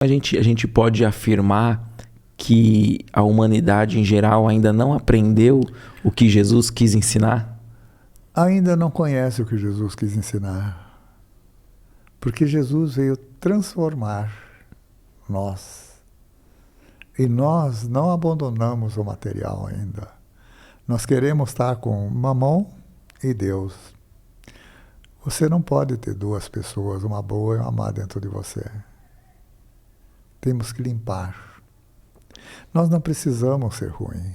A gente pode afirmar que a humanidade em geral ainda não aprendeu o que Jesus quis ensinar? Ainda não conhece o que Jesus quis ensinar. Porque Jesus veio transformar nós. E nós não abandonamos o material ainda. Nós queremos estar com Mamon e Deus. Você não pode ter duas pessoas, uma boa e uma má dentro de você. Temos que limpar. Nós não precisamos ser ruim.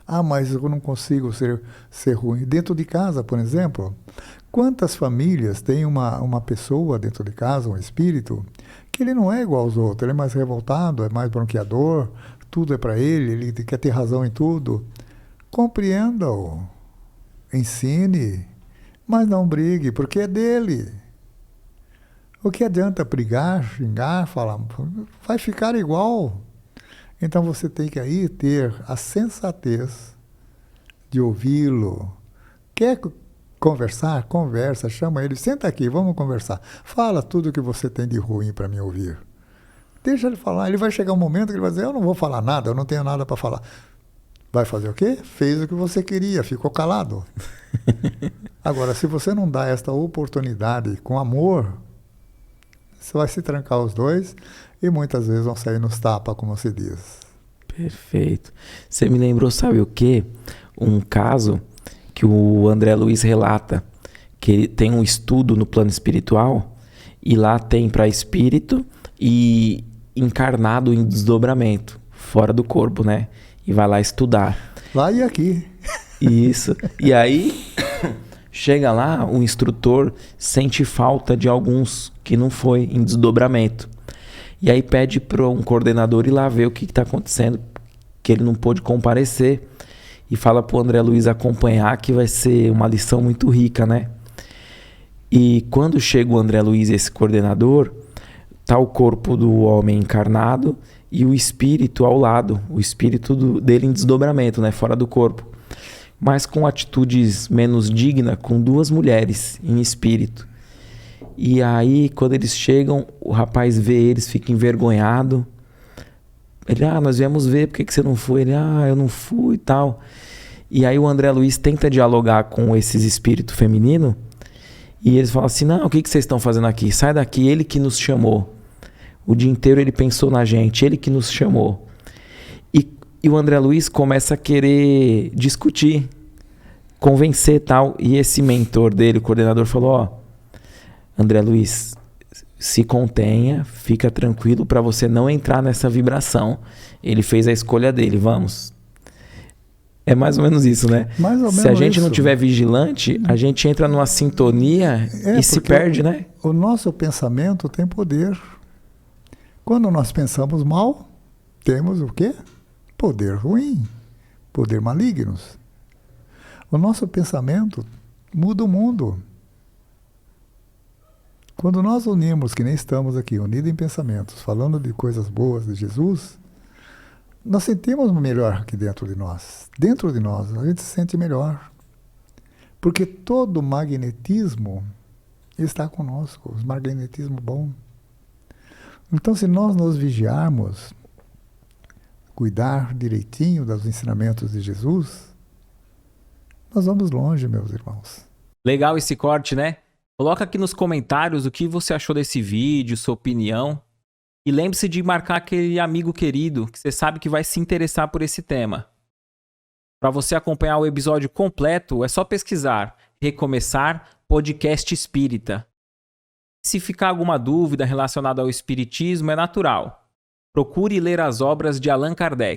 Ah, mas eu não consigo ser ruim. Dentro de casa, por exemplo, quantas famílias têm uma pessoa dentro de casa, um espírito, que ele não é igual aos outros, ele é mais revoltado, é mais bronqueador, tudo é para ele quer ter razão em tudo. Compreenda-o, ensine, mas não brigue, porque é dele. O que adianta brigar, xingar, falar? Vai ficar igual. Então você tem que aí ter a sensatez de ouvi-lo. Quer conversar? Conversa, chama ele, senta aqui, vamos conversar. Fala tudo o que você tem de ruim para me ouvir. Deixa ele falar, ele vai chegar um momento que ele vai dizer, eu não vou falar nada, eu não tenho nada para falar. Vai fazer o quê? Fez o que você queria, ficou calado. Agora, se você não dá esta oportunidade com amor, você vai se trancar os dois e muitas vezes vão sair nos tapas, como se diz. Perfeito. Você me lembrou, sabe o quê? Um caso que o André Luiz relata, que ele tem um estudo no plano espiritual e lá tem para espírito e encarnado em desdobramento, fora do corpo, né? E vai lá estudar. Lá e aqui. Isso. E aí, chega lá, o instrutor sente falta de alguns que não foi em desdobramento. E aí pede para um coordenador ir lá ver o que está acontecendo, que ele não pôde comparecer. E fala para o André Luiz acompanhar, que vai ser uma lição muito rica, né? E quando chega o André Luiz, esse coordenador, tá o corpo do homem encarnado e o espírito ao lado, o espírito dele em desdobramento, né? Fora do corpo. Mas com atitudes menos dignas, com duas mulheres em espírito. E aí, quando eles chegam, o rapaz vê eles, fica envergonhado. Ele, nós viemos ver, por que você não foi? Ele, eu não fui e tal. E aí o André Luiz tenta dialogar com esses espíritos femininos. E eles falam assim, não, o que vocês estão fazendo aqui? Sai daqui, ele que nos chamou. O dia inteiro ele pensou na gente, ele que nos chamou. E o André Luiz começa a querer discutir, convencer e tal. E esse mentor dele, o coordenador, falou, André Luiz, se contenha, fica tranquilo para você não entrar nessa vibração. Ele fez a escolha dele, vamos. É mais ou menos isso, né? Mais ou menos se a gente isso. não tiver vigilante, a gente entra numa sintonia e se perde, né? O nosso pensamento tem poder. Quando nós pensamos mal, temos o quê? Poder ruim, poder malignos. O nosso pensamento muda o mundo. Quando nós unimos, que nem estamos aqui, unidos em pensamentos, falando de coisas boas de Jesus, nós sentimos melhor aqui dentro de nós. Dentro de nós, a gente se sente melhor. Porque todo magnetismo está conosco, o magnetismo bom. Então, se nós nos vigiarmos, cuidar direitinho dos ensinamentos de Jesus, nós vamos longe, meus irmãos. Legal esse corte, né? Coloca aqui nos comentários o que você achou desse vídeo, sua opinião. E lembre-se de marcar aquele amigo querido que você sabe que vai se interessar por esse tema. Para você acompanhar o episódio completo, é só pesquisar Recomeçar Podcast Espírita. Se ficar alguma dúvida relacionada ao espiritismo, é natural. Procure ler as obras de Allan Kardec.